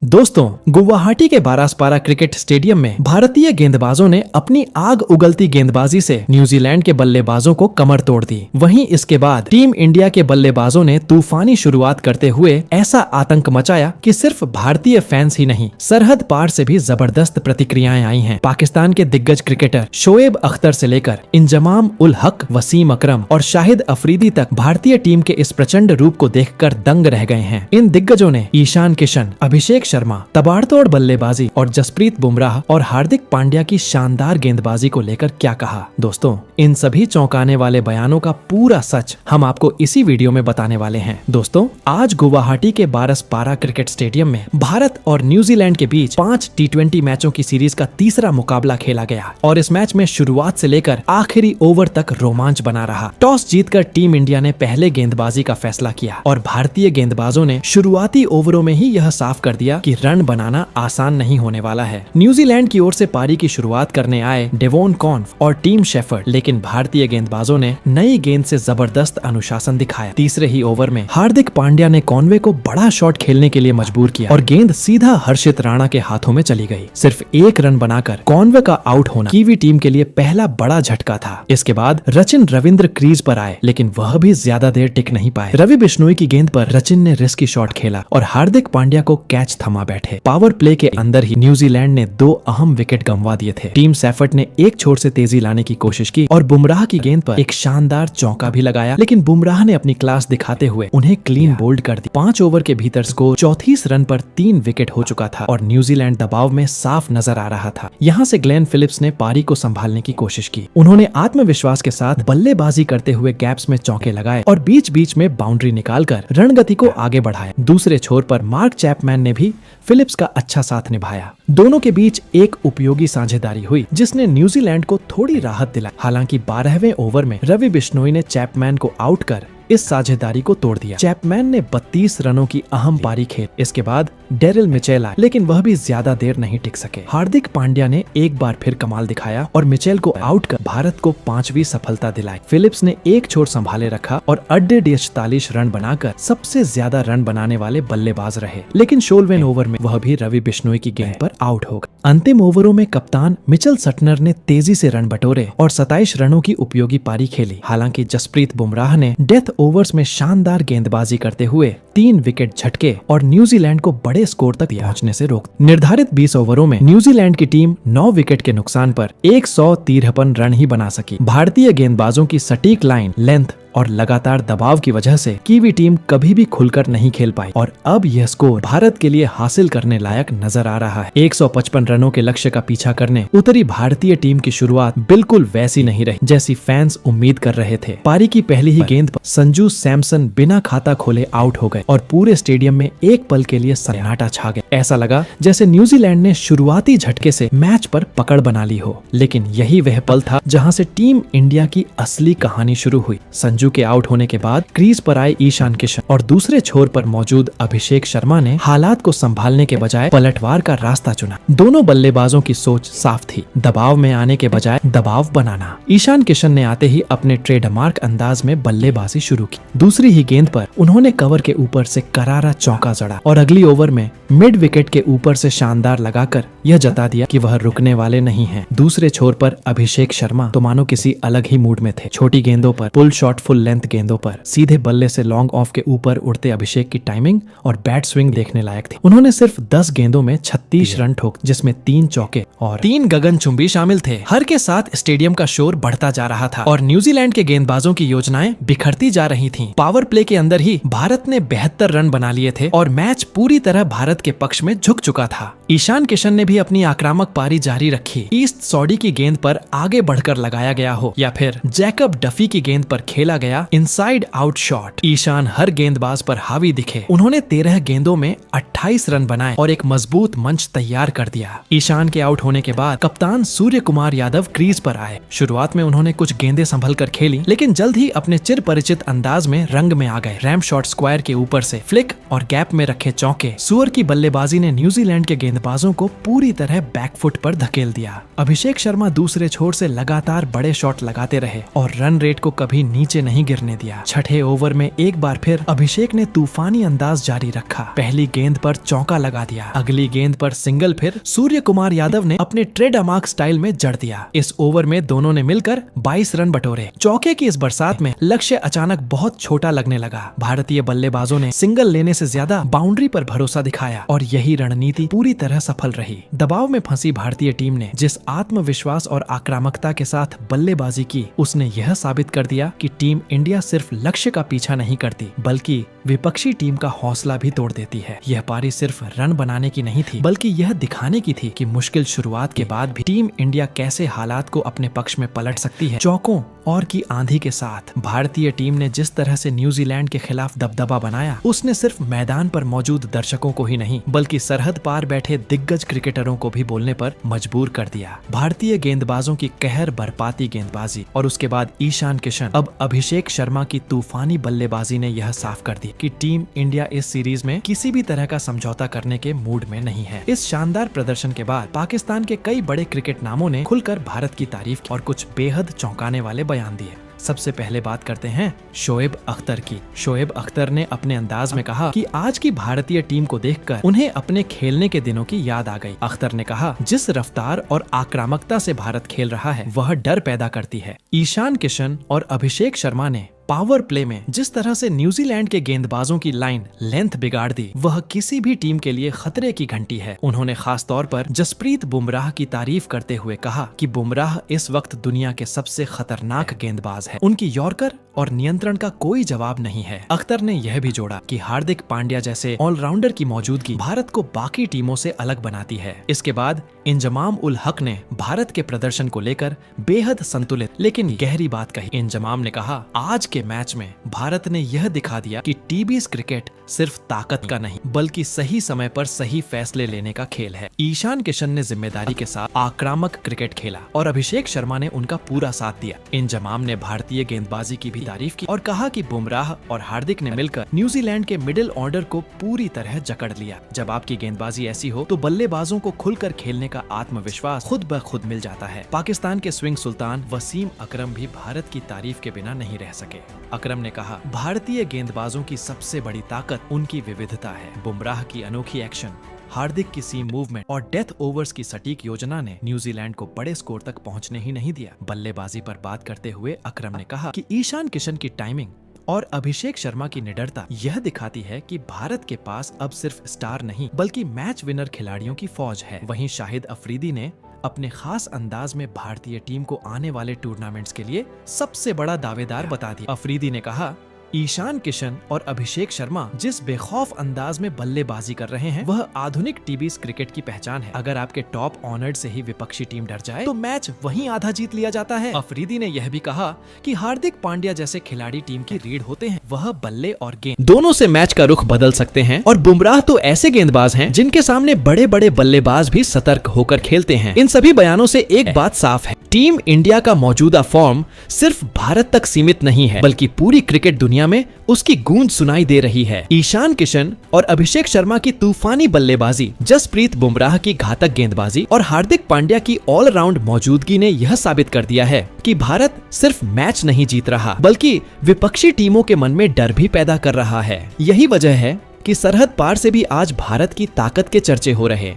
दोस्तों, गुवाहाटी के बारासपारा cricket stadium में भारतीय गेंदबाजों ने अपनी आग उगलती गेंदबाजी से न्यूजीलैंड के बल्लेबाजों को कमर तोड़ दी। वहीं इसके बाद टीम इंडिया के बल्लेबाजों ने तूफानी शुरुआत करते हुए ऐसा आतंक मचाया कि सिर्फ भारतीय फैंस ही नहीं, सरहद पार से भी जबरदस्त प्रतिक्रियाएं आई हैं। पाकिस्तान के दिग्गज क्रिकेटर शोएब अख्तर से लेकर इंजमाम उल हक, वसीम अकरम और शाहिद अफरीदी तक भारतीय टीम के इस प्रचंड रूप को देखकर दंग रह गए हैं। इन दिग्गजों ने ईशान किशन, अभिषेक शर्मा, तबाड़तोड़ बल्लेबाजी और जसप्रीत बुमराह और हार्दिक पांड्या की शानदार गेंदबाजी को लेकर क्या कहा। दोस्तों, इन सभी चौंकाने वाले बयानों का पूरा सच हम आपको इसी वीडियो में बताने वाले हैं। दोस्तों, आज गुवाहाटी के बारासपारा क्रिकेट स्टेडियम में भारत और न्यूजीलैंड के बीच 5 T20 मैचों की सीरीज का तीसरा मुकाबला खेला गया और इस मैच में शुरुआत से लेकर आखिरी ओवर तक रोमांच बना रहा। टॉस जीतकर टीम इंडिया ने पहले गेंदबाजी का फैसला किया और भारतीय गेंदबाजों ने शुरुआती ओवरों में ही यह साफ कर दिया कि रन बनाना आसान नहीं होने वाला है। न्यूजीलैंड की ओर से पारी की शुरुआत करने आए डेवोन कॉन्फ और टीम शेफर्ड, लेकिन भारतीय गेंदबाजों ने नई गेंद से जबरदस्त अनुशासन दिखाया। तीसरे ही ओवर में हार्दिक पांड्या ने कॉनवे को बड़ा शॉट खेलने के लिए मजबूर किया और गेंद सीधा हर्षित राणा के हाथों में चली गई। सिर्फ एक रन बनाकर कॉनवे का आउट होना कीवी टीम के लिए पहला बड़ा झटका था। इसके बाद रचिन रविंद्र क्रीज पर आए, लेकिन वह भी ज्यादा देर टिक नहीं पाए। रवि बिश्नोई की गेंद पर रचिन ने रिस्की शॉट खेला और हार्दिक पांड्या को कैच थमा बैठे। पावर प्ले के अंदर ही न्यूजीलैंड ने 2 अहम विकेट गंवा दिए थे। टीम शेफर्ड ने एक छोर से तेजी लाने की कोशिश की और बुमराह की गेंद पर एक शानदार चौका भी लगाया, लेकिन बुमराह ने अपनी क्लास दिखाते हुए उन्हें क्लीन बोल्ड कर दी। 5 ओवर के भीतर स्कोर 34 रन पर 3 विकेट हो चुका था और न्यूजीलैंड दबाव में साफ नजर आ रहा था। यहाँ से ग्लेन फिलिप्स ने पारी को संभालने की कोशिश की। उन्होंने आत्मविश्वास के साथ बल्लेबाजी करते हुए गैप्स में चौके लगाए और बीच बीच में बाउंड्री निकालकर रणगति को आगे बढ़ाया। दूसरे छोर पर मार्क चैपमैन ने भी फिलिप्स का अच्छा साथ निभाया। दोनों के बीच एक उपयोगी साझेदारी हुई जिसने न्यूजीलैंड को थोड़ी राहत दिलाई। हालांकि 12वें ओवर में रवि बिश्नोई ने चैपमैन को आउट कर इस साझेदारी को तोड़ दिया। चैपमैन ने 32 रनों की अहम पारी खेल। इसके बाद डेरिल मिचेल आए, लेकिन वह भी ज्यादा देर नहीं टिक सके। हार्दिक पांड्या ने एक बार फिर कमाल दिखाया और मिचेल को आउट कर भारत को 5वीं सफलता दिलाई। फिलिप्स ने एक छोर संभाले रखा और अड्डे 48 रन बनाकर सबसे ज्यादा रन बनाने वाले बल्लेबाज रहे, लेकिन 16वें ओवर में वह भी रवि बिश्नोई की गेंद पर आउट हो गए। अंतिम ओवरों में कप्तान मिचेल सटनर ने तेजी से रन बटोरे और 27 रनों की उपयोगी पारी खेली। हालांकि जसप्रीत बुमराह ने डेथ ओवर्स में शानदार गेंदबाजी करते हुए 3 विकेट झटके और न्यूजीलैंड को बड़े स्कोर तक पहुंचने से रोक। निर्धारित 20 ओवरों में न्यूजीलैंड की टीम 9 विकेट के नुकसान पर 153 रन ही बना सकी। भारतीय गेंदबाजों की सटीक लाइन, लेंथ और लगातार दबाव की वजह से कीवी टीम कभी भी खुलकर नहीं खेल पाई और अब यह स्कोर भारत के लिए हासिल करने लायक नजर आ रहा है। 155 रनों के लक्ष्य का पीछा करने उतरी भारतीय टीम की शुरुआत बिल्कुल वैसी नहीं रही जैसी फैंस उम्मीद कर रहे थे। पारी की पहली ही गेंद पर संजू सैमसन बिना खाता खोले आउट हो गए और पूरे स्टेडियम में एक पल के लिए सन्नाटा छा गया। ऐसा लगा जैसे न्यूजीलैंड ने शुरुआती झटके से मैच पर पकड़ बना ली हो, लेकिन यही वह पल था जहाँ से टीम इंडिया की असली कहानी शुरू हुई। संजू के आउट होने के बाद क्रीज पर आए ईशान किशन और दूसरे छोर पर मौजूद अभिषेक शर्मा ने हालात को संभालने के बजाय पलटवार का रास्ता चुना। दोनों बल्लेबाजों की सोच साफ थी, दबाव में आने के बजाय दबाव बनाना। ईशान किशन ने आते ही अपने ट्रेडमार्क अंदाज में बल्लेबाजी शुरू की। दूसरी ही गेंद पर उन्होंने कवर के ऊपर से करारा चौका जड़ा और अगली ओवर में मिड विकेट के ऊपर से शानदार लगाकर यह जता दिया कि वह रुकने वाले नहीं हैं। दूसरे छोर पर अभिषेक शर्मा तो मानो किसी अलग ही मूड में थे। छोटी गेंदों पर पुल शॉट, फुल लेंथ गेंदों पर सीधे बल्ले से लॉन्ग ऑफ के ऊपर उड़ते अभिषेक की टाइमिंग और बैट स्विंग देखने लायक थी। उन्होंने सिर्फ 10 गेंदों में 36 रन ठोक, जिसमें 3 चौके और 3 गगनचुंबी शामिल थे। हर के साथ स्टेडियम का शोर बढ़ता जा रहा था और न्यूजीलैंड के गेंदबाजों की योजनाएं बिखरती जा रही थीं। पावर प्ले के अंदर ही भारत ने 72 रन बना लिए थे और मैच पूरी तरह भारत के पक्ष में झुक चुका था। ईशान किशन ने भी अपनी आक्रामक पारी जारी रखी। ईस्ट सॉडी की गेंद पर आगे बढ़कर लगाया गया हो या फिर जैकब डफी की गेंद पर खेला गया इनसाइड आउट शॉट, ईशान हर गेंदबाज पर हावी दिखे। उन्होंने 13 गेंदों में 28 रन बनाए और एक मजबूत मंच तैयार कर दिया। ईशान के आउट होने के बाद कप्तान सूर्य कुमार यादव क्रीज पर आए। शुरुआत में उन्होंने कुछ गेंदें संभल कर खेली, लेकिन जल्द ही अपने चिर परिचित अंदाज में रंग में आ गए। रैम शॉट स्क्वायर के ऊपर ऊपर से फ्लिक और गैप में रखे चौके सुअर की बल्लेबाजी ने न्यूजीलैंड के गेंदबाजों को पूरी तरह बैकफुट पर धकेल दिया। अभिषेक शर्मा दूसरे छोर से लगातार बड़े शॉट लगाते रहे और रन रेट को कभी नीचे नहीं गिरने दिया। छठे ओवर में एक बार फिर अभिषेक ने तूफानी अंदाज जारी रखा। पहली गेंद पर चौका लगा दिया, अगली गेंद पर सिंगल, फिर सूर्य कुमार यादव ने अपने ट्रेडमार्क स्टाइल में जड़ दिया। इस ओवर में दोनों ने मिलकर 22 रन बटोरे। चौके की इस बरसात में लक्ष्य अचानक बहुत छोटा लगने लगा। भारतीय बल्लेबाजों ने सिंगल लेने से ज्यादा बाउंड्री पर भरोसा दिखाया और यही रणनीति पूरी तरह सफल रही। दबाव में फंसी भारतीय टीम ने जिस आत्मविश्वास और आक्रामकता के साथ बल्लेबाजी की, उसने यह साबित कर दिया कि टीम इंडिया सिर्फ लक्ष्य का पीछा नहीं करती बल्कि विपक्षी टीम का हौसला भी तोड़ देती है। यह पारी सिर्फ रन बनाने की नहीं थी बल्कि यह दिखाने की थी कि मुश्किल शुरुआत के बाद भी टीम इंडिया कैसे हालात को अपने पक्ष में पलट सकती है। चौकों और की आंधी के साथ भारतीय टीम ने जिस तरह से न्यूजीलैंड के खिलाफ दबदबा बनाया, उसने सिर्फ मैदान पर मौजूद दर्शकों को ही नहीं बल्कि सरहद पार बैठे दिग्गज क्रिकेटरों को भी बोलने पर मजबूर कर दिया। भारतीय गेंदबाजों की कहर बरपाती गेंदबाजी और उसके बाद ईशान किशन, अब अभिषेक शर्मा की तूफानी बल्लेबाजी ने यह साफ कर दी कि टीम इंडिया इस सीरीज में किसी भी तरह का समझौता करने के मूड में नहीं है। इस शानदार प्रदर्शन के बाद पाकिस्तान के कई बड़े क्रिकेट नामों ने खुलकर भारत की तारीफ की और कुछ बेहद चौंकाने वाले बयान दिए। सबसे पहले बात करते हैं शोएब अख्तर की। शोएब अख्तर ने अपने अंदाज में कहा कि आज की भारतीय टीम को देखकर उन्हें अपने खेलने के दिनों की याद आ गई। अख्तर ने कहा, जिस रफ्तार और आक्रामकता से भारत खेल रहा है वह डर पैदा करती है। ईशान किशन और अभिषेक शर्मा ने पावर प्ले में जिस तरह से न्यूजीलैंड के गेंदबाजों की लाइन लेंथ बिगाड़ दी, वह किसी भी टीम के लिए खतरे की घंटी है। उन्होंने खास तौर पर जसप्रीत बुमराह की तारीफ करते हुए कहा कि बुमराह इस वक्त दुनिया के सबसे खतरनाक गेंदबाज है। उनकी यॉर्कर और नियंत्रण का कोई जवाब नहीं है। अख्तर ने यह भी जोड़ा कि हार्दिक पांड्या जैसे ऑलराउंडर की मौजूदगी भारत को बाकी टीमों से अलग बनाती है। इसके बाद इंजमाम उल हक ने भारत के प्रदर्शन को लेकर बेहद संतुलित लेकिन गहरी बात कही। इंजमाम ने कहा, आज के मैच में भारत ने यह दिखा दिया कि टीबीएस क्रिकेट सिर्फ ताकत का नहीं बल्कि सही समय पर सही फैसले लेने का खेल है। ईशान किशन ने जिम्मेदारी के साथ आक्रामक क्रिकेट खेला और अभिषेक शर्मा ने उनका पूरा साथ दिया। इंजमाम ने भारतीय गेंदबाजी की भी तारीफ की और कहा कि बुमराह और हार्दिक ने मिलकर न्यूजीलैंड के मिडिल ऑर्डर को पूरी तरह जकड़ लिया। जब आपकी गेंदबाजी ऐसी हो तो बल्लेबाजों को खुलकर खेलने का आत्मविश्वास खुद ब खुद मिल जाता है। पाकिस्तान के स्विंग सुल्तान वसीम अकरम भी भारत की तारीफ के बिना नहीं रह सके। अकरम ने कहा, भारतीय गेंदबाजों की सबसे बड़ी ताकत उनकी विविधता है। बुमराह की अनोखी एक्शन, हार्दिक की सीम मूवमेंट और डेथ ओवर्स की सटीक योजना ने न्यूजीलैंड को बड़े स्कोर तक पहुंचने ही नहीं दिया। बल्लेबाजी पर बात करते हुए अकरम ने कहा कि ईशान किशन की टाइमिंग और अभिषेक शर्मा की निडरता यह दिखाती है कि भारत के पास अब सिर्फ स्टार नहीं बल्कि मैच विनर खिलाड़ियों की फौज है। वहीं शाहिद अफरीदी ने अपने खास अंदाज में भारतीय टीम को आने वाले टूर्नामेंट्स के लिए सबसे बड़ा दावेदार बता दिया। अफरीदी ने कहा, ईशान किशन और अभिषेक शर्मा जिस बेखौफ अंदाज में बल्लेबाजी कर रहे हैं वह आधुनिक टीबीएस क्रिकेट की पहचान है। अगर आपके टॉप ऑनर्ड से ही विपक्षी टीम डर जाए तो मैच वहीं आधा जीत लिया जाता है। अफरीदी ने यह भी कहा कि हार्दिक पांड्या जैसे खिलाड़ी टीम की रीढ़ होते हैं, वह बल्ले और गेंद दोनों से मैच का रुख बदल सकते हैं और बुमराह तो ऐसे गेंदबाज हैं जिनके सामने बड़े बड़े बल्लेबाज भी सतर्क होकर खेलते हैं। इन सभी बयानों से एक बात साफ है, टीम इंडिया का मौजूदा फॉर्म सिर्फ भारत तक सीमित नहीं है बल्कि पूरी क्रिकेट दुनिया में उसकी गूंज सुनाई दे रही है। ईशान किशन और अभिषेक शर्मा की तूफानी बल्लेबाजी, जसप्रीत बुमराह की घातक गेंदबाजी और हार्दिक पांड्या की ऑलराउंड मौजूदगी ने यह साबित कर दिया है कि भारत सिर्फ मैच नहीं जीत रहा बल्कि विपक्षी टीमों के मन में डर भी पैदा कर रहा है। यही वजह है कि सरहद पार से भी आज भारत की ताकत के चर्चे हो रहे।